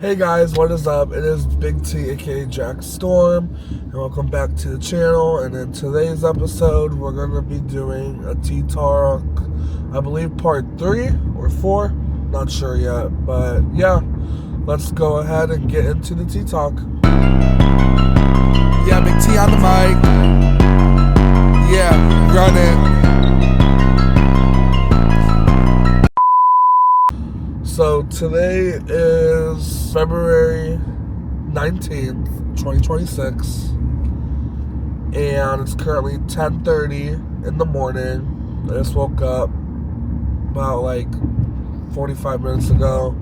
Hey guys, what is up? It is Big T, aka Jack Storm, and welcome back to the channel. And in today's episode, we're going to be doing a tea talk, I believe part 3 or 4, not sure yet. But yeah, let's go ahead and get into the tea talk. Yeah, Big T on the mic. Yeah, run it. So today is February 19th, 2026, and it's currently 10:30 in the morning. I just woke up about like 45 minutes ago.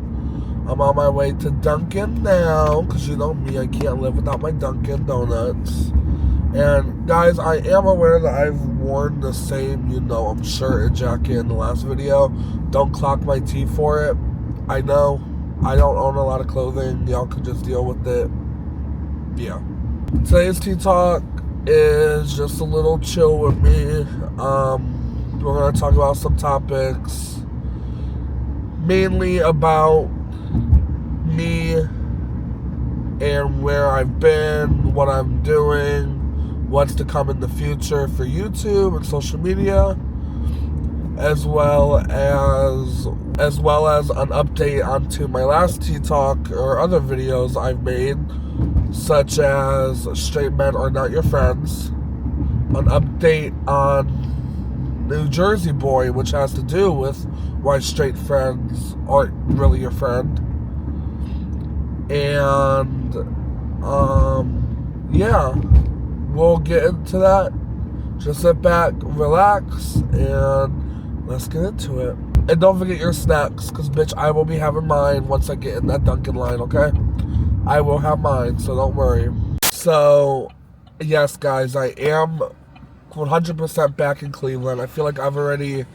I'm on my way to Dunkin' now, because you know me, I can't live without my Dunkin' Donuts. And guys, I am aware that I've worn the same, shirt and jacket in the last video. Don't clock my tea for it. I know I don't own a lot of clothing. Y'all could just deal with it. Yeah. Today's tea talk is just a little chill with me. We're going to talk about some topics, mainly about me and where I've been, what I'm doing, what's to come in the future for YouTube and social media, as well as an update onto my last tea talk or other videos I've made, such as Straight Men Are Not Your Friends, an update on New Jersey Boy, which has to do with why straight friends aren't really your friend, and yeah, we'll get into that. Just sit back, relax, and let's get into it. And don't forget your snacks, because, bitch, I will be having mine once I get in that Dunkin' line, okay? I will have mine, so don't worry. So, yes, guys, I am 100% back in Cleveland. I feel like I've already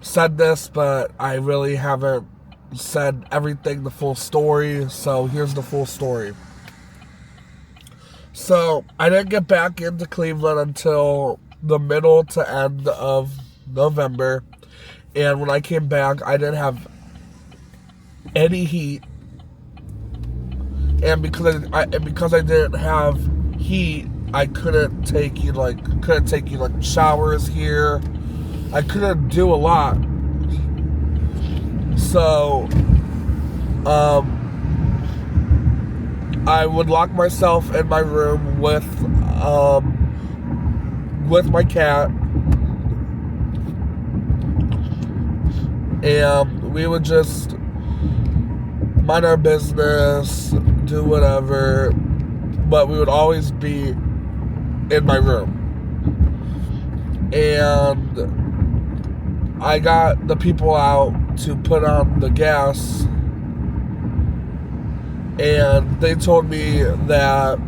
said this, but I really haven't said everything, the full story. So, here's the full story. So, I didn't get back into Cleveland until the middle to end of November. And when I came back, I didn't have any heat. And because I didn't have heat, I couldn't take showers here. I couldn't do a lot. So, I would lock myself in my room with my cat, and we would just mind our business, do whatever, but we would always be in my room. And I got the people out to put on the gas, and they told me that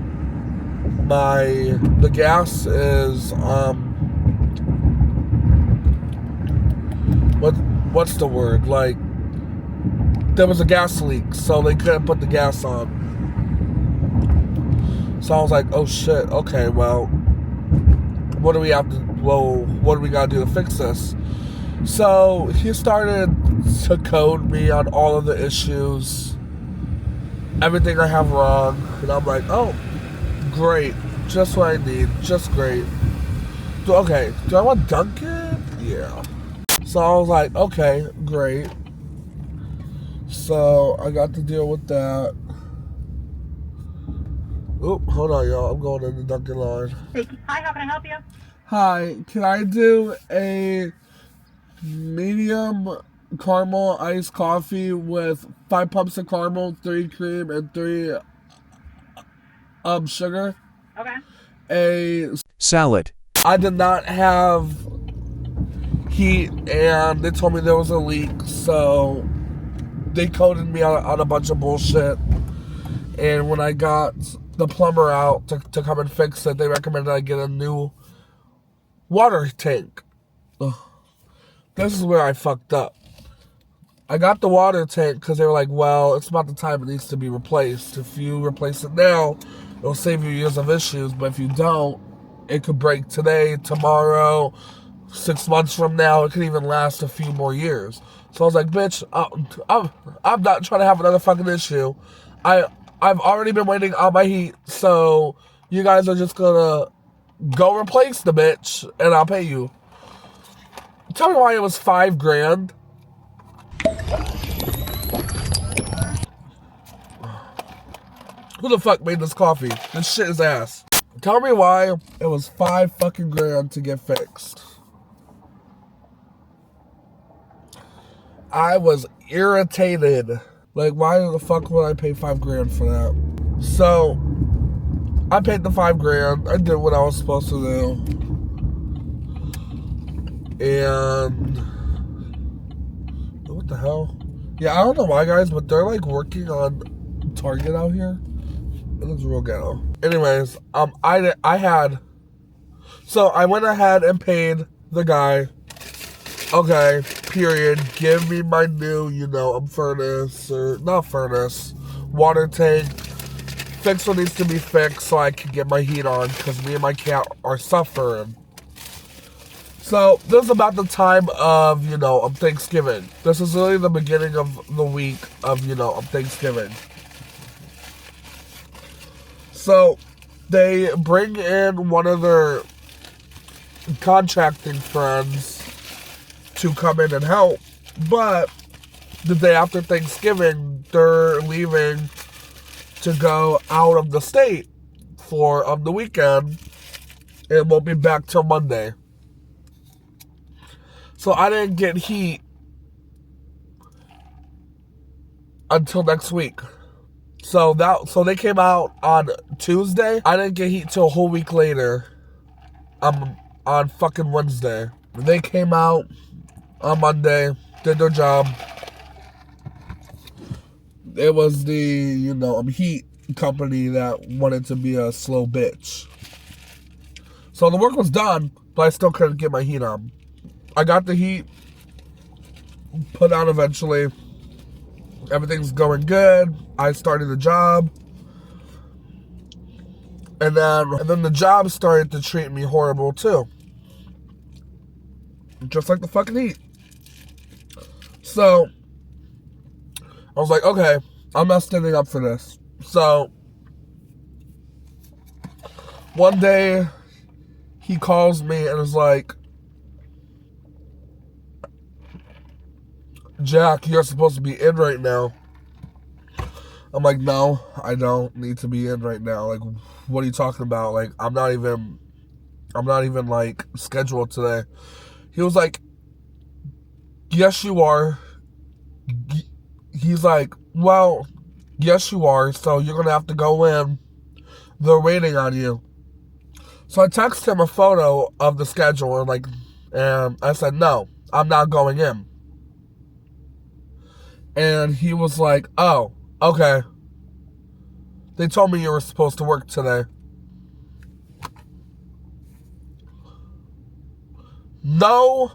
the gas is what's the word? Like, there was a gas leak, so they couldn't put the gas on. So I was like, oh shit, okay, well, what do we gotta do to fix this? So he started to code me on all of the issues, everything I have wrong, and I'm like, oh, great, just what I need, just great. Okay, do I want Dunkin'? Yeah. So I was like, okay, great. So I got to deal with that. Oop, hold on, y'all. I'm going in the Dunkin' line. Hi, how can I help you? Hi, can I do a medium caramel iced coffee with 5 pumps of caramel, 3 cream, and 3 sugar? Okay. A salad. I did not have heat, and they told me there was a leak, so they coded me on a bunch of bullshit. And when I got the plumber out to come and fix it, they recommended I get a new water tank. Ugh. This is where I fucked up. I got the water tank because they were like, well, it's about the time it needs to be replaced. If you replace it now, it'll save you years of issues, but if you don't, it could break today, tomorrow, 6 months from now. It could even last a few more years. So I was like, bitch, I'm not trying to have another fucking issue. I've already been waiting on my heat, so you guys are just gonna go replace the bitch, and I'll pay you. Tell me why it was $5,000. Who the fuck made this coffee? This shit is ass. Tell me why it was $5,000 to get fixed. I was irritated. Like, why the fuck would I pay $5,000 for that? So, I paid the $5,000. I did what I was supposed to do. And what the hell? Yeah, I don't know why, guys, but they're like working on Target out here. It looks real ghetto. Anyways, so I went ahead and paid the guy. Okay, period. Give me my new, water tank. Fix what needs to be fixed so I can get my heat on, because me and my cat are suffering. So, this is about the time of, Thanksgiving. This is really the beginning of the week of, Thanksgiving. So, they bring in one of their contracting friends to come in and help, but the day after Thanksgiving, they're leaving to go out of the state for the weekend, and won't be back till Monday. So I didn't get heat until next week. So they came out on Tuesday. I didn't get heat till a whole week later. On fucking Wednesday. They came out on Monday, did their job. It was the, heat company that wanted to be a slow bitch. So the work was done, but I still couldn't get my heat on. I got the heat put on eventually. Everything's going good. I started the job. And then the job started to treat me horrible too. Just like the fucking heat. So, I was like, okay, I'm not standing up for this. So, one day, he calls me and is like, Jack, you're supposed to be in right now. I'm like, no, I don't need to be in right now. Like, what are you talking about? Like, I'm not even like scheduled today. He was like, yes, you are. He's like, well, yes, you are. So you're going to have to go in. They're waiting on you. So I texted him a photo of the schedule and I said, no, I'm not going in. And he was like, oh, okay. They told me you were supposed to work today. No,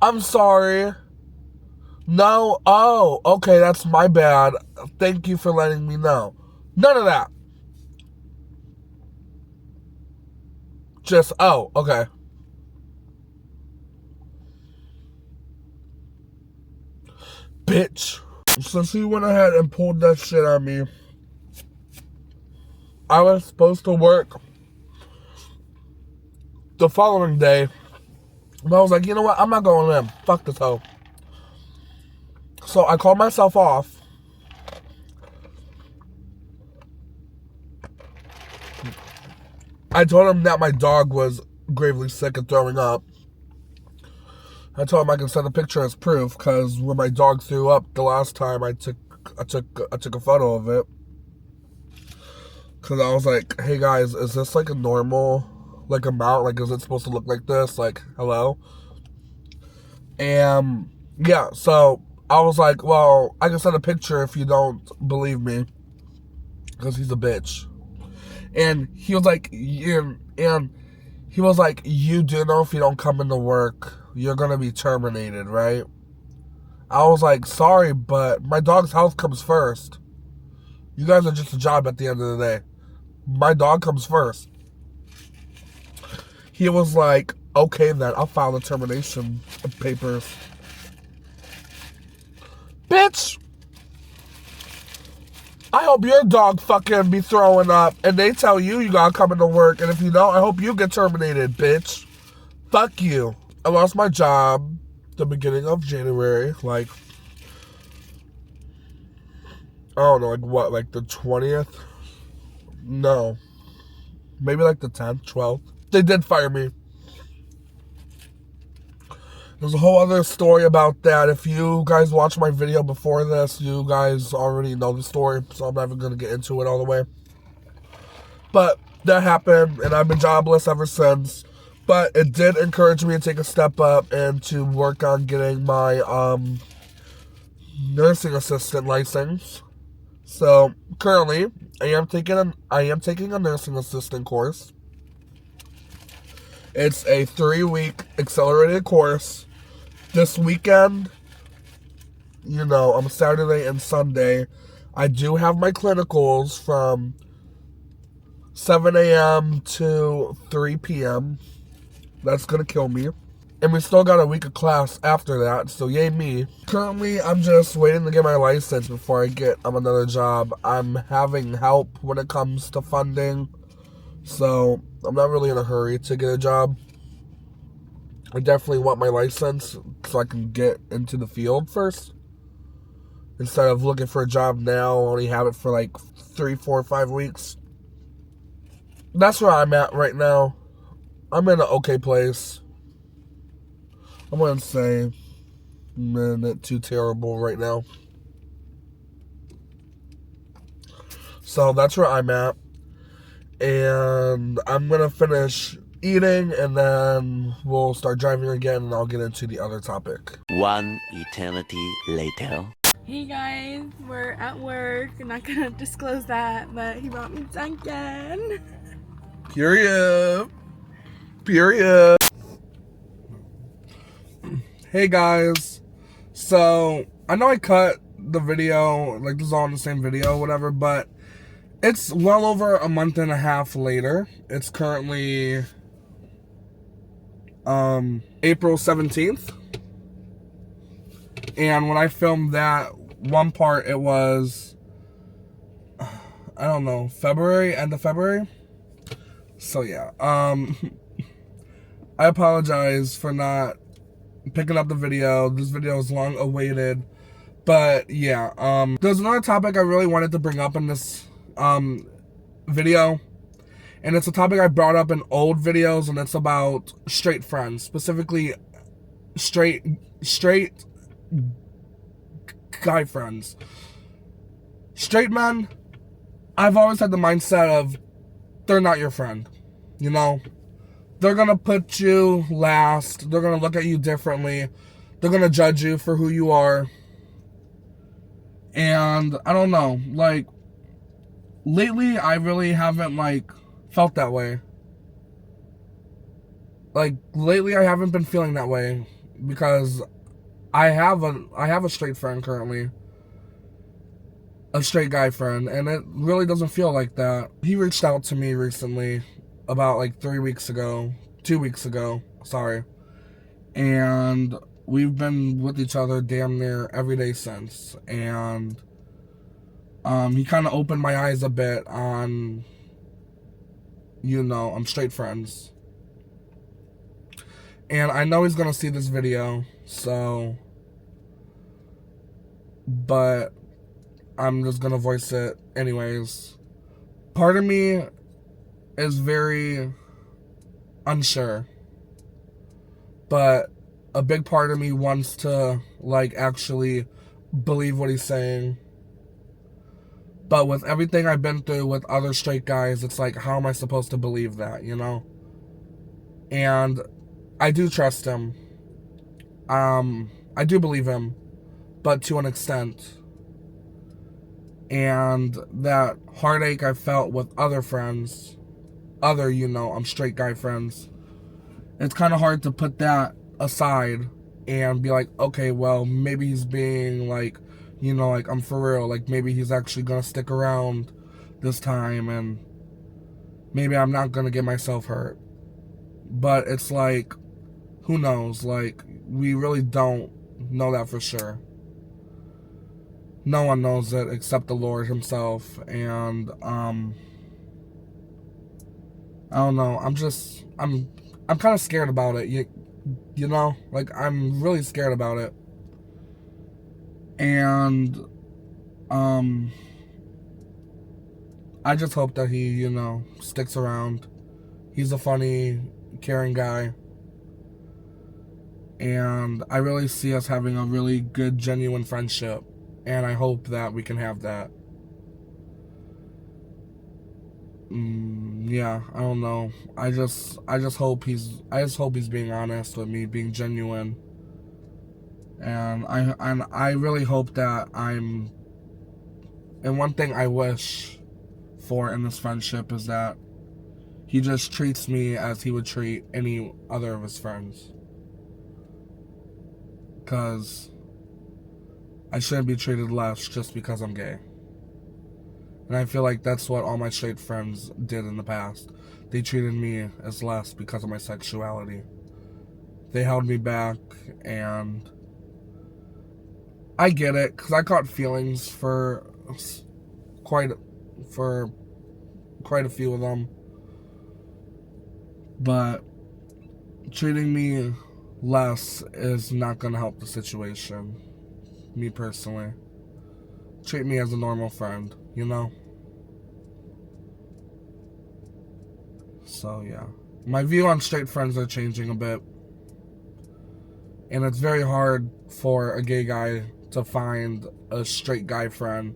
I'm sorry. No, oh, okay, that's my bad. Thank you for letting me know. None of that. Just, oh, okay. Bitch. So she went ahead and pulled that shit on me. I was supposed to work the following day. But I was like, you know what? I'm not going in. Fuck this hoe. So I called myself off. I told him that my dog was gravely sick and throwing up. I told him I can send a picture as proof, because when my dog threw up the last time, I took a photo of it. Because I was like, hey guys, is this like a normal amount? Like, is it supposed to look like this? Like, hello? And yeah, so I was like, well, I can send a picture if you don't believe me, because he's a bitch. And he was like, you do know if you don't come into work, you're gonna be terminated, right? I was like, sorry, but my dog's health comes first. You guys are just a job at the end of the day. My dog comes first. He was like, okay then, I'll file the termination papers. hope your dog fucking be throwing up and they tell you you gotta come into work. And if you don't, I hope you get terminated, bitch. Fuck you. I lost my job the beginning of January. Like, I don't know, like what, like the 20th? No. Maybe like the 10th, 12th. They did fire me. There's a whole other story about that. If you guys watched my video before this, you guys already know the story, so I'm not even going to get into it all the way. But that happened, and I've been jobless ever since. But it did encourage me to take a step up and to work on getting my nursing assistant license. So currently, I am taking a nursing assistant course. It's a 3-week accelerated course. This weekend, you know, on Saturday and Sunday, I do have my clinicals from 7 a.m. to 3 p.m. That's going to kill me. And we still got a week of class after that, so yay me. Currently, I'm just waiting to get my license before I get another job. I'm having help when it comes to funding, so I'm not really in a hurry to get a job. I definitely want my license so I can get into the field first. Instead of looking for a job now, only have it for like 3, 4, 5 weeks. That's where I'm at right now. I'm in an okay place. I wouldn't say not too terrible right now. So that's where I'm at. And I'm going to finish eating, and then we'll start driving again, and I'll get into the other topic. One eternity later. Hey guys, we're at work. I'm not gonna disclose that, but he brought me Dunkin'. Period. Hey guys. So, I know I cut the video, like this is all in the same video, whatever, but it's well over a month and a half later. It's currently April 17th. And when I filmed that one part, it was, I don't know, February, end of February. So yeah, I apologize for not picking up the video. This video is long awaited. But yeah, there's another topic I really wanted to bring up in this video. And it's a topic I brought up in old videos, and it's about straight friends, specifically straight guy friends. Straight men, I've always had the mindset of they're not your friend, you know? They're gonna put you last, they're gonna look at you differently, they're gonna judge you for who you are. And I don't know, like, lately I really haven't, like, felt that way. Like, lately I haven't been feeling that way, because I have a straight friend currently. A straight guy friend, and it really doesn't feel like that. He reached out to me recently, about like 2 weeks ago, sorry. And we've been with each other damn near every day since. And he kind of opened my eyes a bit on, you know, I'm straight friends. And I know he's gonna see this video, so, but I'm just gonna voice it anyways. Part of me is very unsure, but a big part of me wants to, like, actually believe what he's saying. But with everything I've been through with other straight guys, it's like, how am I supposed to believe that, you know? And I do trust him. I do believe him, but to an extent. And that heartache I felt with other friends, you know, I'm straight guy friends, it's kind of hard to put that aside and be like, okay, well, maybe he's being like, you know, like, I'm for real, like, maybe he's actually gonna stick around this time, and maybe I'm not gonna get myself hurt. But it's like, who knows, like, we really don't know that for sure. No one knows it except the Lord himself. And I don't know. I'm kind of scared about it. You know, like I'm really scared about it. And I just hope that he, you know, sticks around. He's a funny, caring guy. And I really see us having a really good, genuine friendship. And I hope that we can have that. Yeah, I don't know. I just hope he's being honest with me, being genuine. And I really hope that and one thing I wish for in this friendship is that he just treats me as he would treat any other of his friends. Because I shouldn't be treated less just because I'm gay. And I feel like that's what all my straight friends did in the past. They treated me as less because of my sexuality. They held me back, and I get it, because I caught feelings for quite a few of them. But treating me less is not going to help the situation. Me personally. Treat me as a normal friend, you know? So, yeah. My view on straight friends are changing a bit. And it's very hard for a gay guy to find a straight guy friend.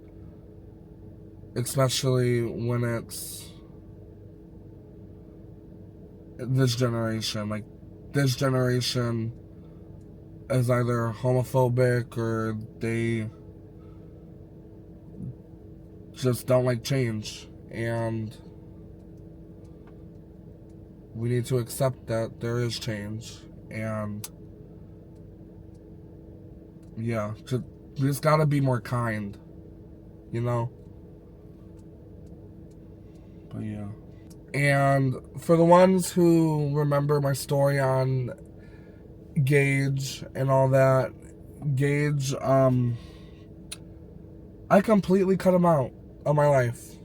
Especially when it's this generation. Like, this generation is either homophobic or they just don't like change. And we need to accept that there is change. And yeah, we just gotta be more kind, you know? But yeah. And for the ones who remember my story on Gage and all that, Gage, I completely cut him out of my life,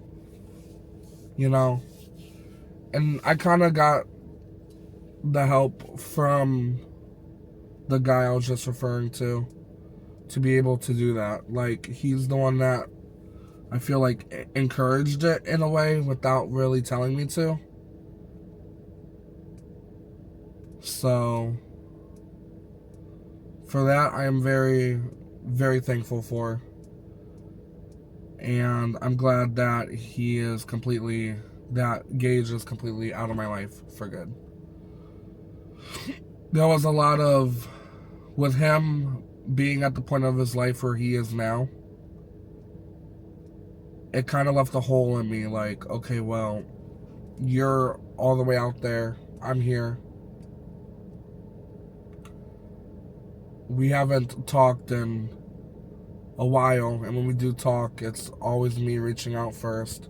you know? And I kind of got the help from the guy I was just referring to be able to do that. Like, he's the one that I feel like encouraged it in a way without really telling me to. So, for that, I am very, very thankful for. And I'm glad that that Gage is completely out of my life for good. There was a lot of, with him being at the point of his life where he is now, it kind of left a hole in me, like, okay, well, you're all the way out there, I'm here. We haven't talked in a while, and when we do talk, it's always me reaching out first.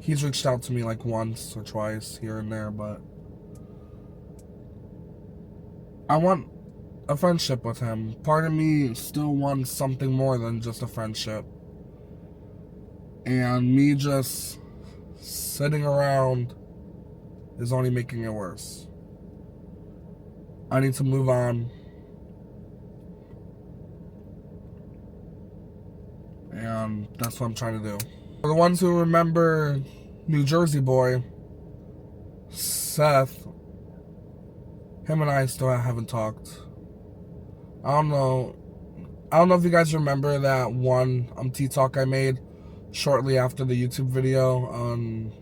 He's reached out to me like once or twice here and there, but I want a friendship with him. Part of me still wants something more than just a friendship. And me just sitting around is only making it worse. I need to move on. And that's what I'm trying to do. For the ones who remember New Jersey boy, Seth, him and I still haven't talked. I don't know if you guys remember that one T-Talk I made shortly after the YouTube video on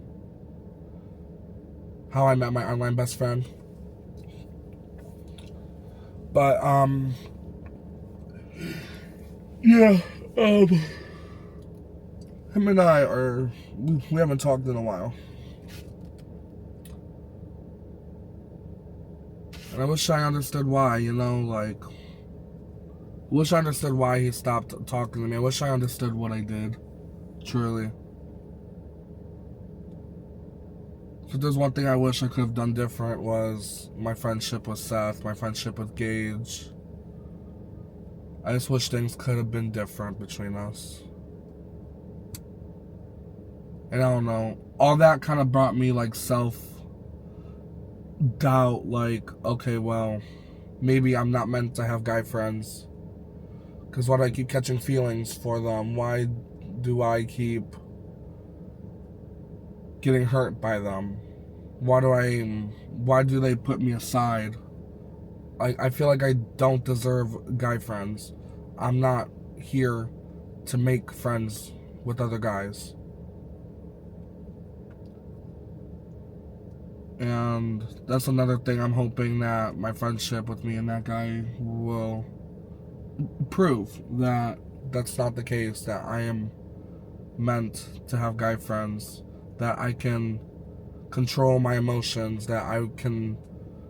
how I met my online best friend. But, yeah, him and I we haven't talked in a while. And I wish I understood why, you know, like, I wish I understood why he stopped talking to me. I wish I understood what I did, truly. So there's one thing I wish I could have done different was my friendship with Seth, my friendship with Gage. I just wish things could have been different between us. And I don't know. All that kind of brought me like self-doubt. Like, okay, well, maybe I'm not meant to have guy friends. Because why do I keep catching feelings for them? Why do I keep getting hurt by them? Why do they put me aside? I feel like I don't deserve guy friends. I'm not here to make friends with other guys. And that's another thing I'm hoping that my friendship with me and that guy will prove that that's not the case, that I am meant to have guy friends, that I can control my emotions, that I can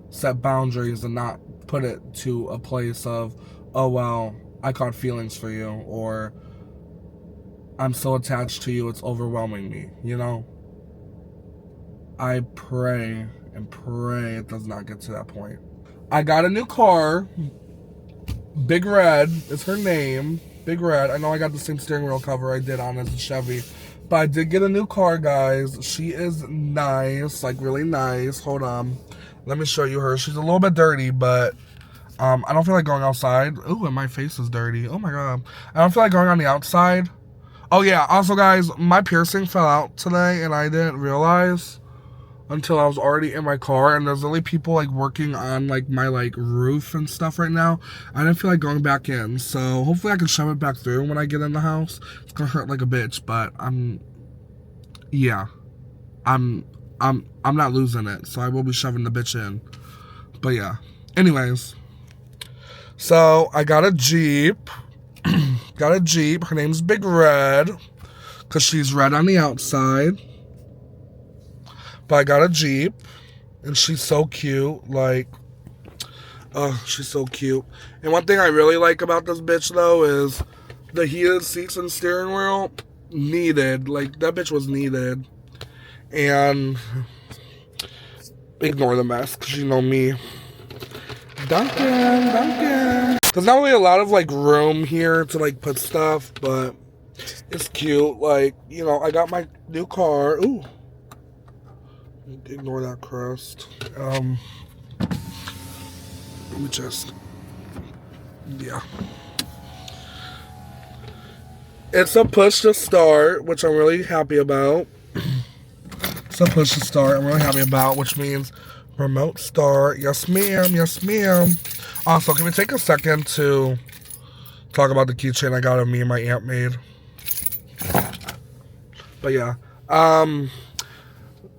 set boundaries and not put it to a place of, oh well, I caught feelings for you, or I'm so attached to you it's overwhelming me, you know? I pray and pray it does not get to that point. I got a new car. Big Red is her name. Big Red. I know I got the same steering wheel cover I did on as a Chevy. But I did get a new car, guys. She is nice. Like, really nice. Hold on. Let me show you her. She's a little bit dirty, but I don't feel like going outside. Ooh, and my face is dirty. Oh, my God. I don't feel like going on the outside. Oh, yeah. Also, guys, my piercing fell out today, and I didn't realize until I was already in my car, and there's only people like working on like my like roof and stuff right now. I didn't feel like going back in, so hopefully I can shove it back through when I get in the house. It's gonna hurt like a bitch, but I'm not losing it, so I will be shoving the bitch in. But yeah, anyways, so I got a Jeep. Her name's Big Red because she's red on the outside. But I got a Jeep, and she's so cute, like, oh, she's so cute. And one thing I really like about this bitch, though, is the heated seats and steering wheel, needed. Like, that bitch was needed. And ignore the mess, because you know me. Duncan. There's not really a lot of, like, room here to, like, put stuff, but it's cute. Like, you know, I got my new car. Ooh. Ignore that crust. Let me just, yeah. It's a push to start, which I'm really happy about. It's a push to start, I'm really happy about, which means remote start. Yes, ma'am. Yes, ma'am. Also, can we take a second to talk about the keychain I got of me and my aunt made? But yeah,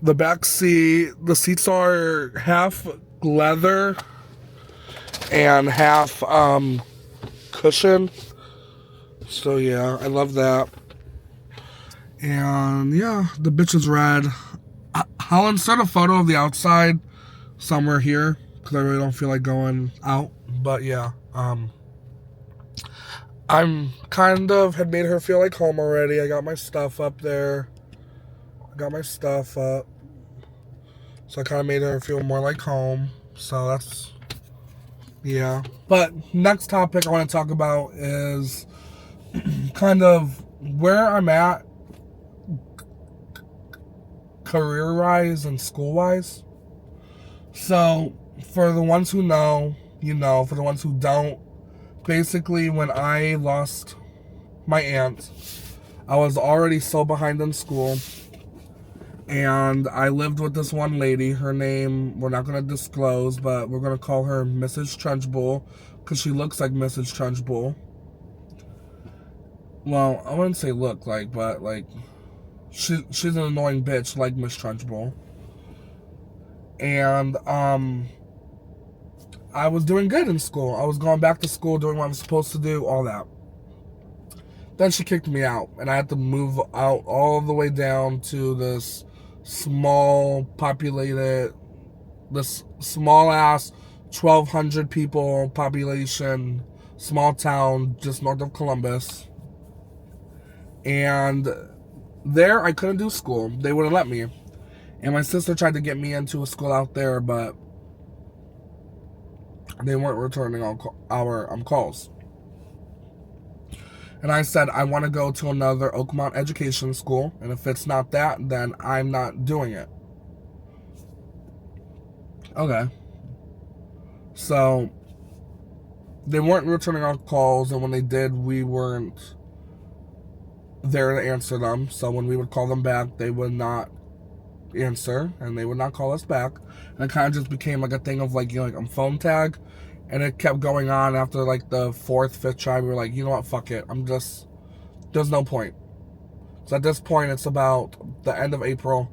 the back seat, the seats are half leather and half cushion. So yeah, I love that. And yeah, the bitch is red. I'll insert a photo of the outside somewhere here because I really don't feel like going out. But yeah, I'm kind of had made her feel like home already. I got my stuff up there. I got my stuff up. So I kind of made her feel more like home. So that's, yeah. But next topic I want to talk about is kind of where I'm at career-wise and school-wise. So for the ones who know, you know. For the ones who don't, basically when I lost my aunt, I was already so behind in school. And I lived with this one lady. Her name, we're not going to disclose, but we're going to call her Mrs. Trunchbull, because she looks like Mrs. Trunchbull. Well, I wouldn't say look like, but like, she's an annoying bitch like Miss Trunchbull. And I was doing good in school. I was going back to school, doing what I was supposed to do, all that. Then she kicked me out, and I had to move out all the way down to this small populated, this small ass 1,200 people population, small town just north of Columbus. And there I couldn't do school. They wouldn't let me. And my sister tried to get me into a school out there, but they weren't returning our calls. And I said, I want to go to another Oakmont education school. And if it's not that, then I'm not doing it. Okay. So, they weren't returning our calls. And when they did, we weren't there to answer them. So when we would call them back, they would not answer. And they would not call us back. And it kind of just became like a thing of like, I'm phone tag. And it kept going on after like the 4th, 5th try. We were like, you know what, fuck it. There's no point. So at this point, it's about the end of April.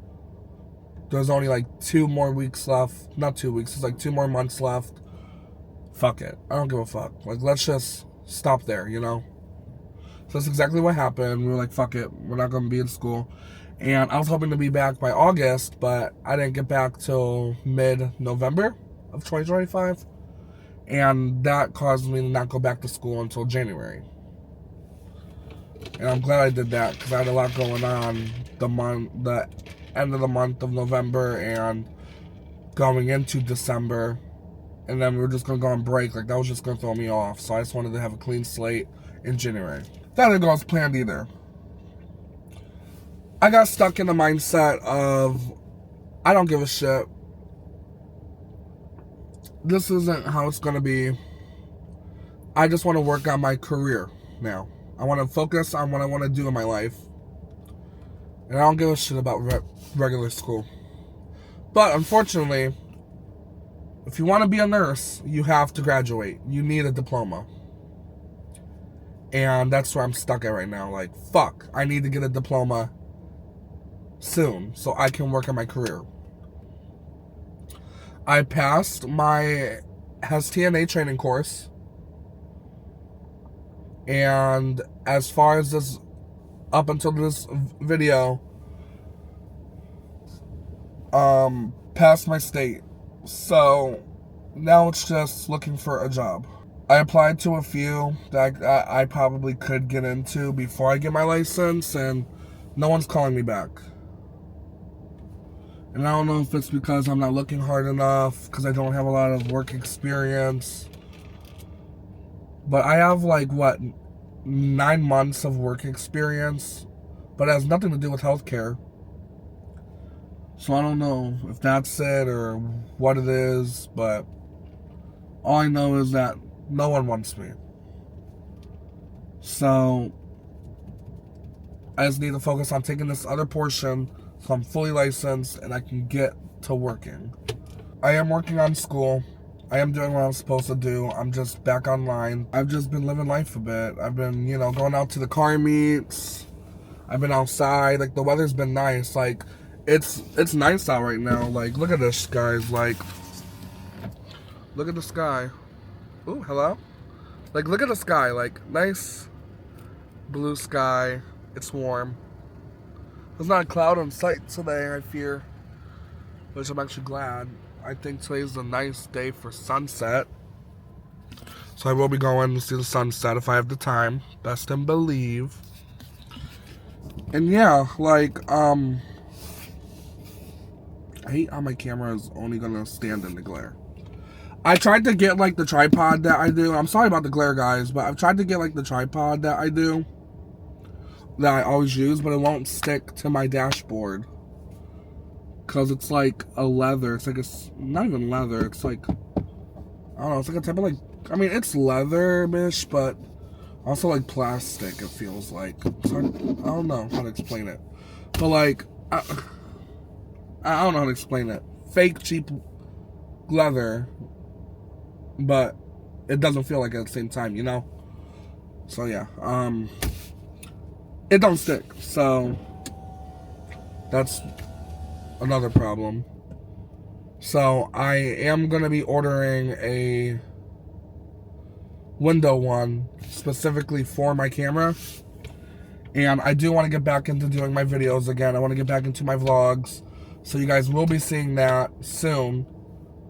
There's only like 2 more weeks left. Not 2 weeks, it's like 2 more months left. Fuck it. I don't give a fuck. Like, let's just stop there, So that's exactly what happened. We were like, fuck it. We're not going to be in school. And I was hoping to be back by August, but I didn't get back till mid-November of 2025. And that caused me to not go back to school until January. And I'm glad I did that because I had a lot going on the end of the month of November and going into December. And then we were just going to go on break. Like, that was just going to throw me off. So I just wanted to have a clean slate in January. That didn't go as planned either. I got stuck in the mindset of, I don't give a shit. This isn't how it's going to be. I just want to work on my career now. I want to focus on what I want to do in my life. And I don't give a shit about regular school. But unfortunately, if you want to be a nurse, you have to graduate. You need a diploma. And that's where I'm stuck at right now. Like, fuck, I need to get a diploma soon so I can work on my career. I passed my STNA training course. And as far as this, up until this video, passed my state. So now it's just looking for a job. I applied to a few that I probably could get into before I get my license, and no one's calling me back. And I don't know if it's because I'm not looking hard enough, because I don't have a lot of work experience. But I have 9 months of work experience, but it has nothing to do with healthcare. So I don't know if that's it or what it is, but all I know is that no one wants me. So I just need to focus on taking this other portion so I'm fully licensed and I can get to working. I am working on school. I am doing what I'm supposed to do. I'm just back online. I've just been living life a bit. I've been, going out to the car meets. I've been outside. The weather's been nice. It's nice out right now. Look at this, guys. Look at the sky. Ooh, hello? Look at the sky. Nice blue sky. It's warm. There's not a cloud in sight today, I fear. Which I'm actually glad. I think today's a nice day for sunset. So I will be going to see the sunset if I have the time. Best and believe. And yeah, I hate how my camera is only gonna stand in the glare. I tried to get the tripod that I do. I'm sorry about the glare, guys, but I've tried to get the tripod that I do, that I always use, but it won't stick to my dashboard. Because it's a leather. It's not even leather. It's I don't know. It's a type of it's leather-ish, but also plastic, it feels like. It's hard, I don't know how to explain it. But I don't know how to explain it. Fake, cheap leather, but it doesn't feel like it at the same time, So yeah, it don't stick. So that's another problem. So I am gonna be ordering a window one specifically for my camera. And I do want to get back into doing my videos again. I want to get back into my vlogs. So you guys will be seeing that soon.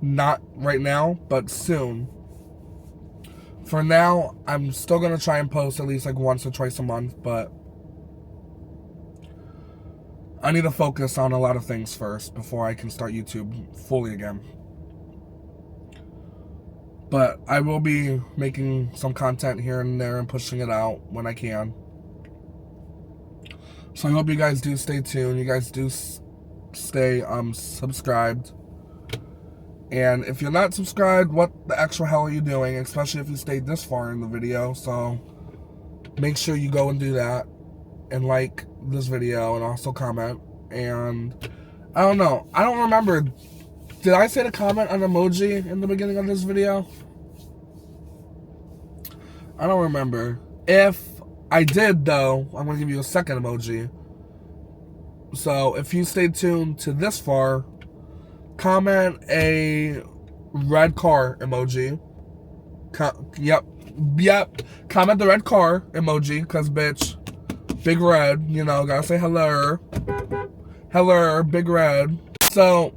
Not right now, but soon. For now, I'm still going to try and post at least once or twice a month, but I need to focus on a lot of things first before I can start YouTube fully again. But I will be making some content here and there and pushing it out when I can. So I hope you guys do stay tuned. You guys do stay subscribed. And if you're not subscribed, what the actual hell are you doing? Especially if you stayed this far in the video. So make sure you go and do that. And like this video and also comment. And I don't know. I don't remember. Did I say to comment on emoji in the beginning of this video? I don't remember. If I did, though, I'm going to give you a second emoji. So if you stayed tuned to this far, comment a red car emoji. Yep. Comment the red car emoji, because, bitch, big red, you know, gotta say hello. Hello, big red. So,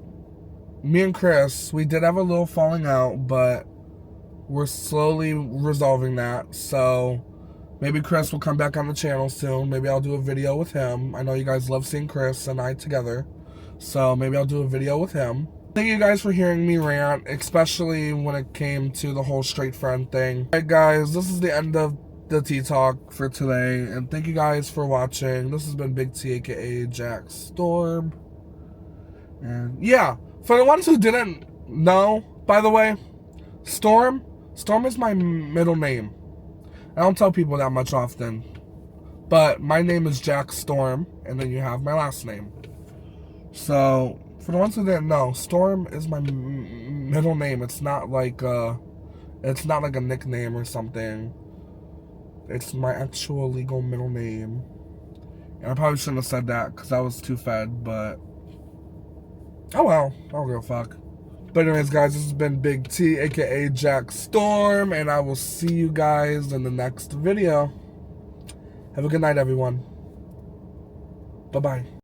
me and Chris, we did have a little falling out, but we're slowly resolving that. So, maybe Chris will come back on the channel soon. Maybe I'll do a video with him. I know you guys love seeing Chris and I together. So, maybe I'll do a video with him. Thank you guys for hearing me rant, especially when it came to the whole straight friend thing. Alright guys, this is the end of the Tea Talk for today. And thank you guys for watching. This has been Big T, aka Jack Storm. And yeah, for the ones who didn't know, by the way, Storm is my middle name. I don't tell people that much often. But my name is Jack Storm, and then you have my last name. So, for the ones who didn't know, Storm is my middle name. It's not like a nickname or something. It's my actual legal middle name. And I probably shouldn't have said that because I was too fed, but oh well, I don't give a fuck. But anyways, guys, this has been Big T, aka Jack Storm, and I will see you guys in the next video. Have a good night, everyone. Bye-bye.